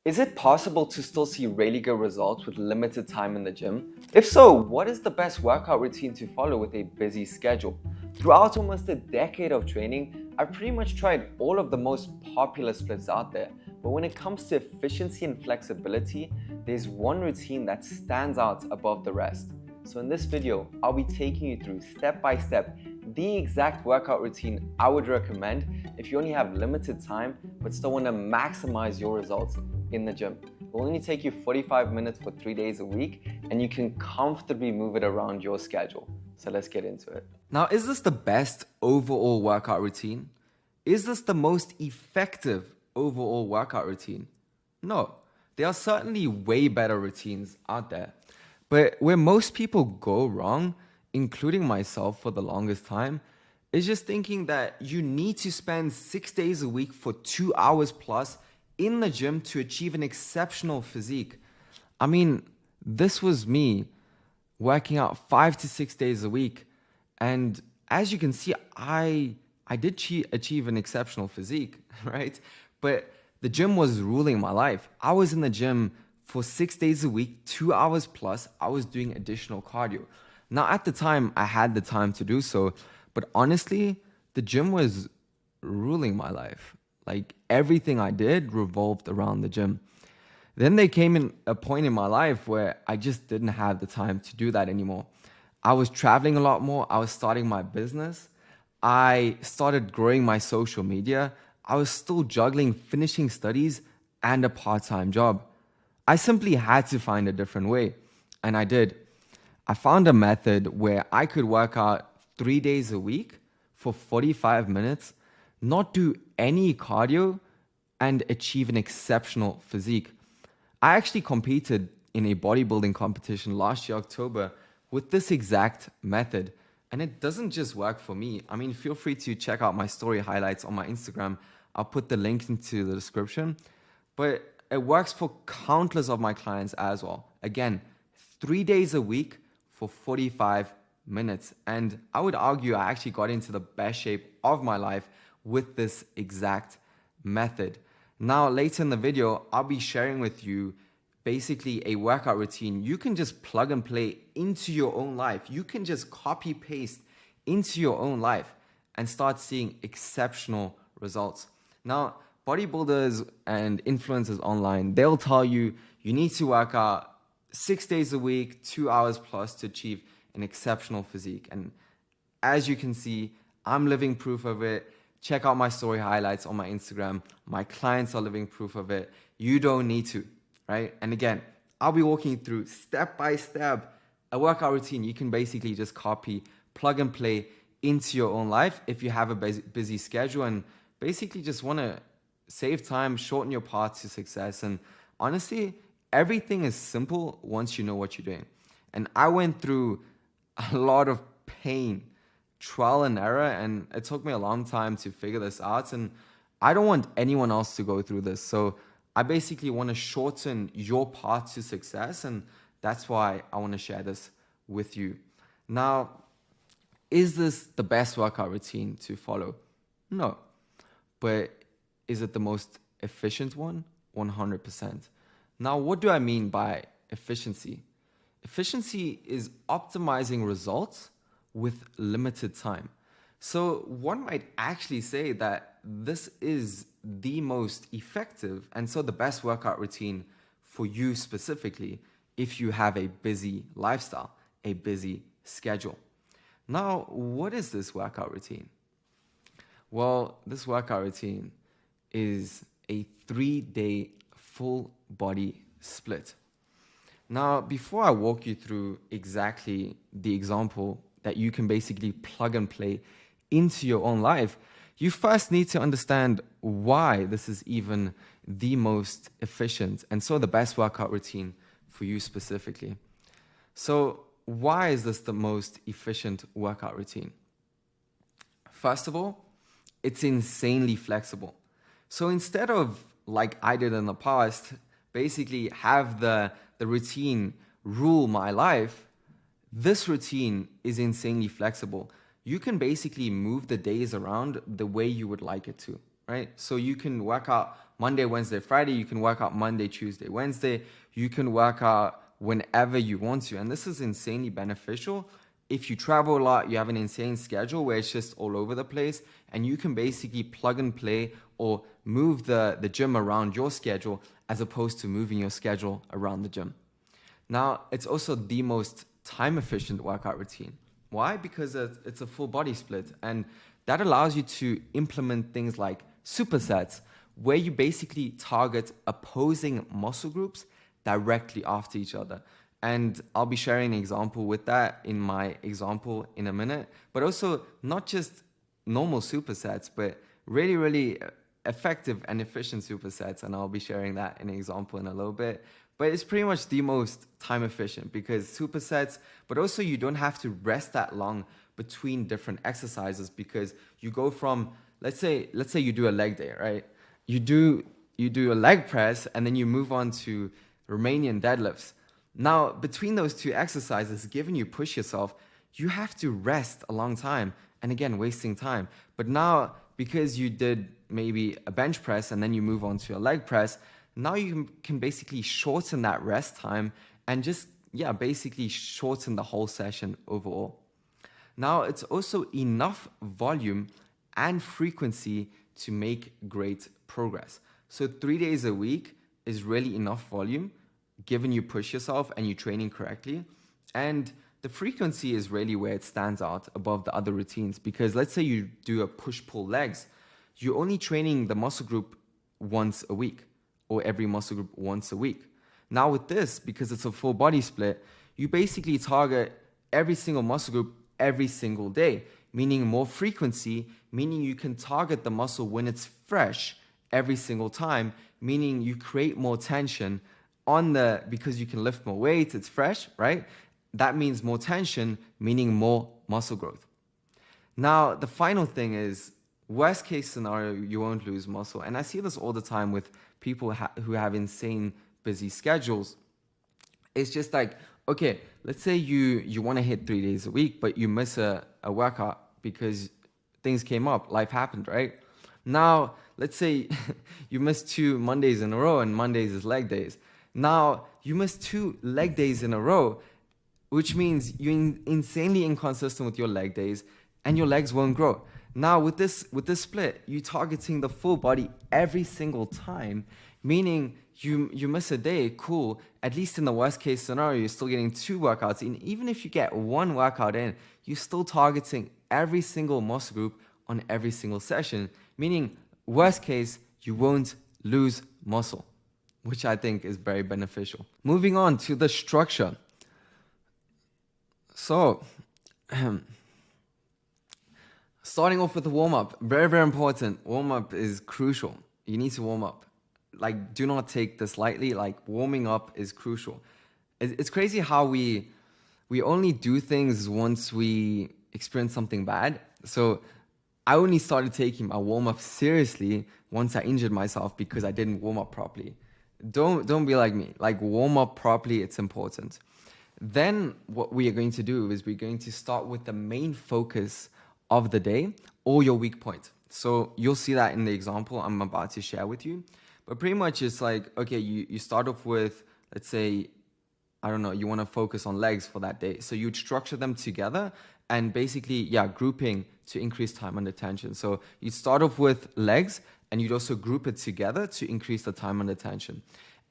Is it possible to still see really good results with limited time in the gym? If so, what is the best workout routine to follow with a busy schedule? Throughout almost a decade of training, I've pretty much tried all of the most popular splits out there. But when it comes to efficiency and flexibility, there's one routine that stands out above the rest. So in this video, I'll be taking you through step by step the exact workout routine I would recommend if you only have limited time but still want to maximize your results in the gym. It will only take you 45 minutes for 3 days a week, and you can comfortably move it around your schedule. So let's get into it. Now, is this the best overall workout routine? Is this the most effective overall workout routine? No. There are certainly way better routines out there. But where most people go wrong, including myself for the longest time, is just thinking that you need to spend 6 days a week for 2 hours plus in the gym to achieve an exceptional physique. I mean, this was me working out 5 to 6 days a week. And as you can see, I did achieve an exceptional physique, right? But the gym was ruling my life. I was in the gym for 6 days a week, 2 hours plus. I was doing additional cardio. Now, at the time, I had the time to do so. But honestly, the gym was ruling my life. Like everything I did revolved around the gym. Then there came in a point in my life where I just didn't have the time to do that anymore. I was traveling a lot more. I was starting my business. I started growing my social media. I was still juggling finishing studies and a part-time job. I simply had to find a different way. And I did. I found a method where I could work out 3 days a week for 45 minutes, not do any cardio, and achieve an exceptional physique. I actually competed in a bodybuilding competition last year, October, with this exact method. And it doesn't just work for me. I mean, feel free to check out my story highlights on my Instagram. I'll put the link into the description. But it works for countless of my clients as well. Again, 3 days a week for 45 minutes. And I would argue I actually got into the best shape of my life with this exact method. Now, later in the video, I'll be sharing with you basically a workout routine you can just plug and play into your own life. You can just copy paste into your own life and start seeing exceptional results. Now, bodybuilders and influencers online, they'll tell you you need to work out 6 days a week, 2 hours plus to achieve an exceptional physique. And as you can see, I'm living proof of it. Check out my story highlights on my Instagram. My clients are living proof of it. You don't need to, right? And again, I'll be walking you through step by step a workout routine you can basically just copy, plug and play into your own life if you have a busy schedule and basically just want to save time, shorten your path to success. And honestly, everything is simple once you know what you're doing. And I went through a lot of pain, trial and error, and it took me a long time to figure this out. And I don't want anyone else to go through this. So I basically want to shorten your path to success. And that's why I want to share this with you. Now, is this the best workout routine to follow? No. But is it the most efficient one? 100%. Now, what do I mean by efficiency? Efficiency is optimizing results with limited time. So one might actually say that this is the most effective and so the best workout routine for you specifically if you have a busy lifestyle, a busy schedule. Now, what is this workout routine? Well, this workout routine is a 3-day full body split. Now, before I walk you through exactly the example that you can basically plug and play into your own life, you first need to understand why this is even the most efficient and so the best workout routine for you specifically. So why is this the most efficient workout routine? First of all, it's insanely flexible. So instead of, like I did in the past, basically have the routine rule my life, this routine is insanely flexible. You can basically move the days around the way you would like it to, right? So you can work out Monday, Wednesday, Friday. You can work out Monday, Tuesday, Wednesday. You can work out whenever you want to. And this is insanely beneficial. If you travel a lot, you have an insane schedule where it's just all over the place, and you can basically plug and play or move the gym around your schedule as opposed to moving your schedule around the gym. Now, it's also the most time efficient workout routine. Why? Because it's a full body split, and that allows you to implement things like supersets, where you basically target opposing muscle groups directly after each other. And I'll be sharing an example with that in my example in a minute. But also not just normal supersets, but really, really effective and efficient supersets. And I'll be sharing that in an example in a little bit. But it's pretty much the most time efficient because supersets, but also you don't have to rest that long between different exercises, because you go from, let's say you do a leg day, right? You do a leg press and then you move on to Romanian deadlifts. Now, between those two exercises, given you push yourself, you have to rest a long time, and again, wasting time. But now, because you did maybe a bench press and then you move on to a leg press, now you can basically shorten that rest time and just, basically shorten the whole session overall. Now, it's also enough volume and frequency to make great progress. So 3 days a week is really enough volume, given you push yourself and you're training correctly. And the frequency is really where it stands out above the other routines, because let's say you do a push-pull legs, you're only training the muscle group once a week, or every muscle group once a week. Now with this, because it's a full body split, you basically target every single muscle group every single day, meaning more frequency, meaning you can target the muscle when it's fresh every single time, meaning you create more tension because you can lift more weight, it's fresh, right? That means more tension, meaning more muscle growth. Now, the final thing is, worst case scenario, you won't lose muscle. And I see this all the time with people who have insane busy schedules. It's just like, okay, let's say you want to hit 3 days a week, but you miss a workout because things came up, life happened, right? Now, let's say you miss 2 Mondays in a row, and Mondays is leg days. Now, you miss 2 leg days in a row, which means you're insanely inconsistent with your leg days, and your legs won't grow. Now, with this split, you're targeting the full body every single time, meaning you miss a day, cool. At least in the worst case scenario, you're still getting 2 workouts in. Even if you get 1 workout in, you're still targeting every single muscle group on every single session, meaning worst case, you won't lose muscle, which I think is very beneficial. Moving on to the structure. So, starting off with the warm-up, very, very important. Warm-up is crucial. You need to warm up. Like, do not take this lightly. Like, warming up is crucial. It's crazy how we only do things once we experience something bad. So I only started taking my warm-up seriously once I injured myself because I didn't warm up properly. Don't be like me. Like, warm up properly, it's important. Then what we are going to do is we're going to start with the main focus of the day or your weak point. So you'll see that in the example I'm about to share with you. But pretty much it's like, okay, you start off with, let's say, I don't know, you want to focus on legs for that day. So you'd structure them together and basically, grouping to increase time under tension. So you start off with legs and you'd also group it together to increase the time under tension.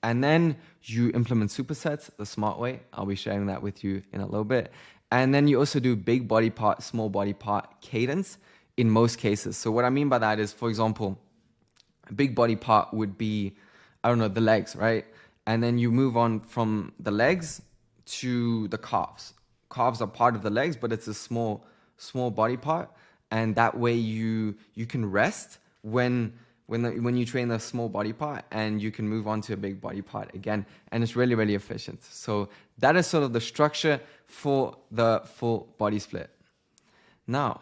And then you implement supersets the smart way. I'll be sharing that with you in a little bit. And then you also do big body part, small body part cadence in most cases. So what I mean by that is, for example, a big body part would be, I don't know, the legs, right? And then you move on from the legs to the calves. Calves are part of the legs, but it's a small body part. And that way you can rest when you train the small body part, and you can move on to a big body part again. And it's really, really efficient. So that is sort of the structure for the full body split. Now,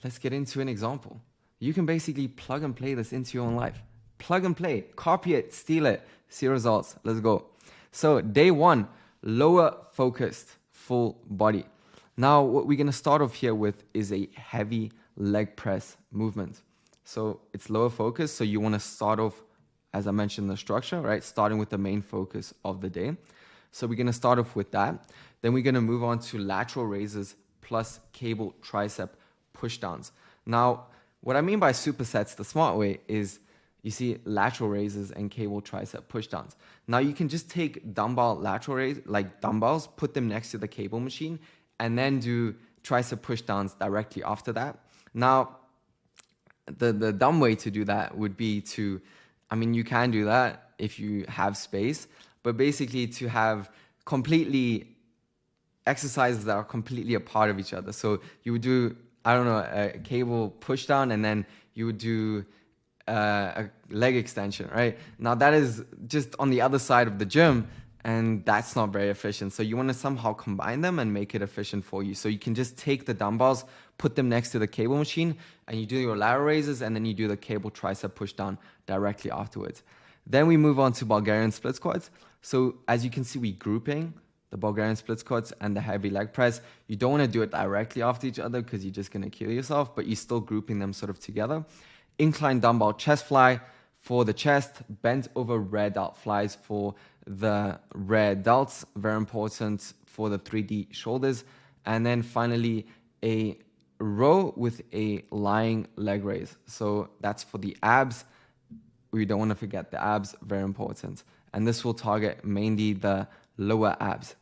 let's get into an example. You can basically plug and play this into your own life. Plug and play, copy it, steal it, see results. Let's go. So day 1, lower focused full body. Now, what we're going to start off here with is a heavy leg press movement. So it's lower focus, so you want to start off as I mentioned, the structure, right? Starting with the main focus of the day. So we're going to start off with that. Then we're going to move on to lateral raises plus cable tricep pushdowns. Now, what I mean by supersets the smart way is you see lateral raises and cable tricep pushdowns. Now you can just take dumbbell lateral raise, like dumbbells, put them next to the cable machine, and then do tricep pushdowns directly after that. Now, the dumb way to do that would be to, I mean, you can do that if you have space, but basically to have completely exercises that are completely a part of each other. So you would do, I don't know, a cable pushdown, and then you would do a leg extension, right? Now that is just on the other side of the gym, and that's not very efficient. So you want to somehow combine them and make it efficient for you. So you can just take the dumbbells, put them next to the cable machine, and you do your lateral raises, and then you do the cable tricep pushdown directly afterwards. Then we move on to Bulgarian split squats. So as you can see, we're grouping the Bulgarian split squats and the heavy leg press. You don't want to do it directly after each other because you're just going to kill yourself, but you're still grouping them sort of together. Incline dumbbell chest fly for the chest, bent over rear delt flies for the rear delts, very important for the 3D shoulders. And then finally, a row with a lying leg raise. So that's for the abs. We don't want to forget the abs, very important. And this will target mainly the lower abs.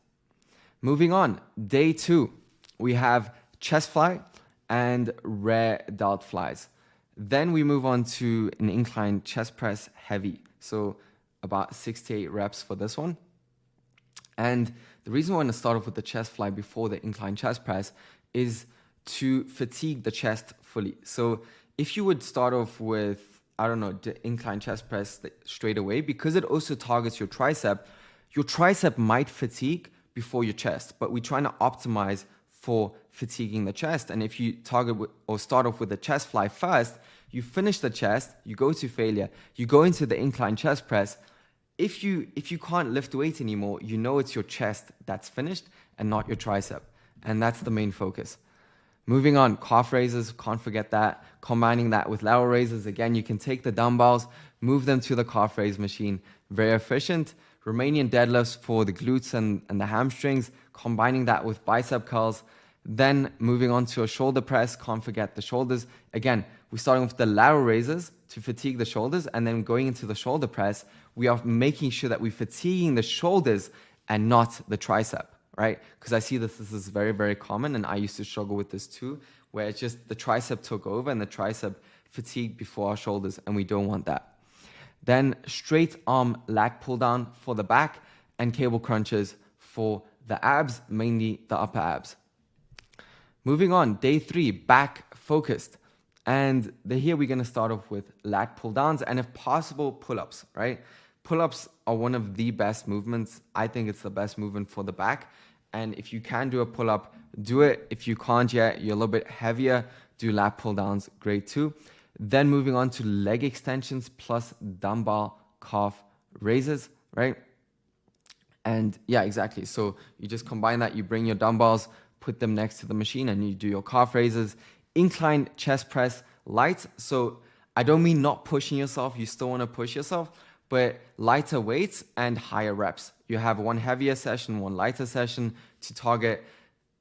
Moving on, day 2, we have chest fly and rear delt flies. Then we move on to an incline chest press heavy. So about 6 to 8 reps for this one. And the reason I want to start off with the chest fly before the incline chest press is to fatigue the chest fully. So if you would start off with, I don't know, the incline chest press straight away, because it also targets your tricep might fatigue before your chest, but we're trying to optimize for fatiguing the chest. And if you target or start off with the chest fly first, you finish the chest, you go to failure, you go into the incline chest press. If you can't lift weight anymore, you know it's your chest that's finished and not your tricep. And that's the main focus. Moving on, calf raises, can't forget that. Combining that with lateral raises, again, you can take the dumbbells, move them to the calf raise machine. Very efficient. Romanian deadlifts for the glutes and the hamstrings, combining that with bicep curls. Then moving on to a shoulder press, can't forget the shoulders. Again, we're starting with the lateral raises to fatigue the shoulders, and then going into the shoulder press, we are making sure that we're fatiguing the shoulders and not the tricep, right? Because I see this is very, very common, and I used to struggle with this too, where it's just the tricep took over and the tricep fatigued before our shoulders, and we don't want that. Then straight arm lat pull down for the back and cable crunches for the abs, mainly the upper abs. Moving on, day 3, back focused. And here we're going to start off with lat pull downs and if possible, pull-ups, right? Pull-ups are one of the best movements. I think it's the best movement for the back. And if you can do a pull-up, do it. If you can't yet, you're a little bit heavier, do lat pull downs, great too. Then moving on to leg extensions plus dumbbell calf raises, right? And yeah, exactly. So you just combine that, you bring your dumbbells, put them next to the machine, and you do your calf raises. Incline chest press light. So I don't mean not pushing yourself, you still want to push yourself, but lighter weights and higher reps. You have one heavier session, one lighter session to target,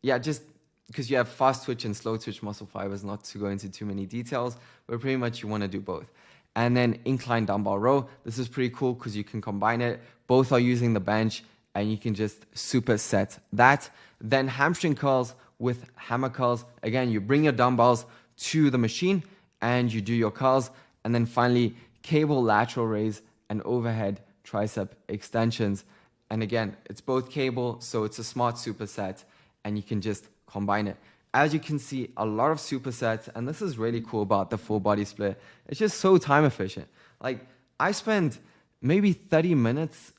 just because you have fast twitch and slow twitch muscle fibers, not to go into too many details, but pretty much you want to do both. And then incline dumbbell row. This is pretty cool because you can combine it. Both are using the bench and you can just superset that. Then hamstring curls with hammer curls. Again, you bring your dumbbells to the machine and you do your curls. And then finally, cable lateral raise and overhead tricep extensions. And again, it's both cable, so it's a smart superset and you can just combine it. As you can see, a lot of supersets, and this is really cool about the full body split. It's just so time efficient. Like I spend maybe 30 minutes,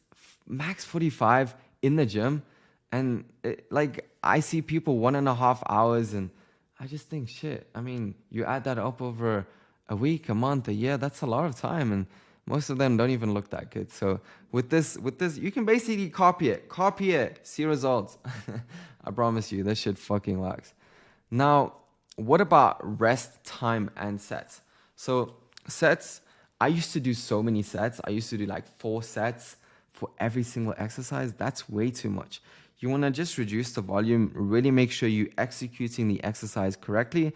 max 45 in the gym. And I see people 1.5 hours and I just think, shit, I mean, you add that up over a week, a month, a year, that's a lot of time. And most of them don't even look that good. So with this, you can basically copy it, see results. I promise you, this shit fucking works. Now, what about rest time and sets? So sets I used to do so many sets. I used to do like 4 sets for every single exercise. That's way too much. You want to just reduce the volume, really make sure you're executing the exercise correctly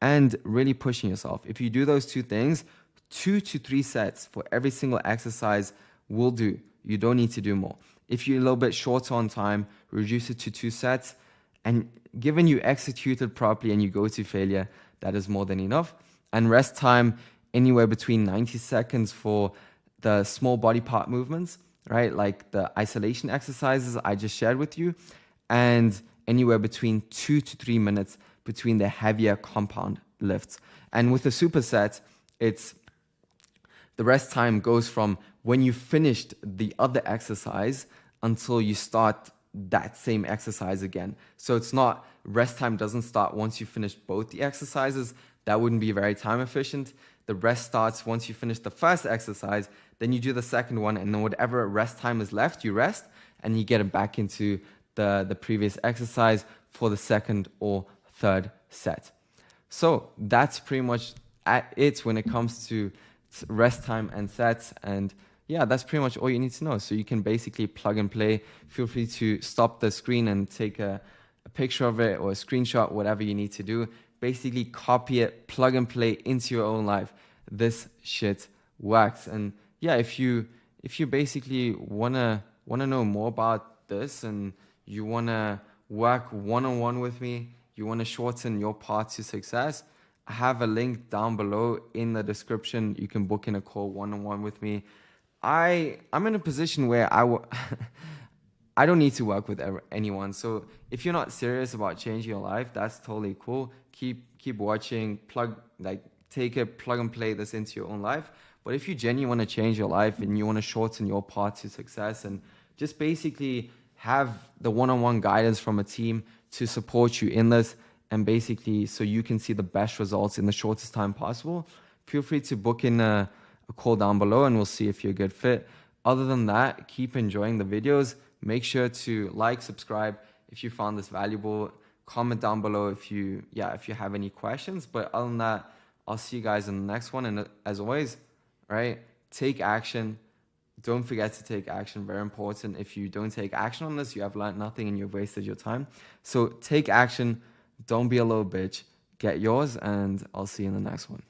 and really pushing yourself. If you do those 2 things, 2 to 3 sets for every single exercise will do. You don't need to do more. If you're a little bit shorter on time, reduce it to 2 sets. And given you executed properly and you go to failure, that is more than enough. And rest time, anywhere between 90 seconds for the small body part movements, right? Like the isolation exercises I just shared with you, and anywhere between 2 to 3 minutes between the heavier compound lifts. And with the superset, it's the rest time goes from when you finished the other exercise until you start that same exercise again. So it's not, rest time doesn't start once you finish both the exercises. That wouldn't be very time efficient. The rest starts once you finish the first exercise, then you do the second one, and then whatever rest time is left, you rest, and you get it back into the previous exercise for the second or third set. So that's pretty much it when it comes to rest time and sets. And yeah, that's pretty much all you need to know. So you can basically plug and play. Feel free to stop the screen and take a picture of it or a screenshot, whatever you need to do. Basically copy it, plug and play into your own life. This shit works. And yeah, if you basically wanna know more about this and you wanna work one-on-one with me, you wanna shorten your path to success, I have a link down below in the description. You can book in a call one-on-one with me. I'm in a position where I don't need to work with anyone. So if you're not serious about changing your life, that's totally cool. Keep watching, take it, plug and play this into your own life. But if you genuinely want to change your life and you want to shorten your path to success and just basically have the one-on-one guidance from a team to support you in this, and basically so you can see the best results in the shortest time possible, feel free to book in a call down below and we'll see if you're a good fit. Other than that, keep enjoying the videos. Make sure to like, subscribe if you found this valuable. Comment down below if you have any questions. But other than that, I'll see you guys in the next one. And as always, right, take action. Don't forget to take action. Very important. If you don't take action on this, you have learned nothing and you've wasted your time. So take action. Don't be a little bitch. Get yours, and I'll see you in the next one.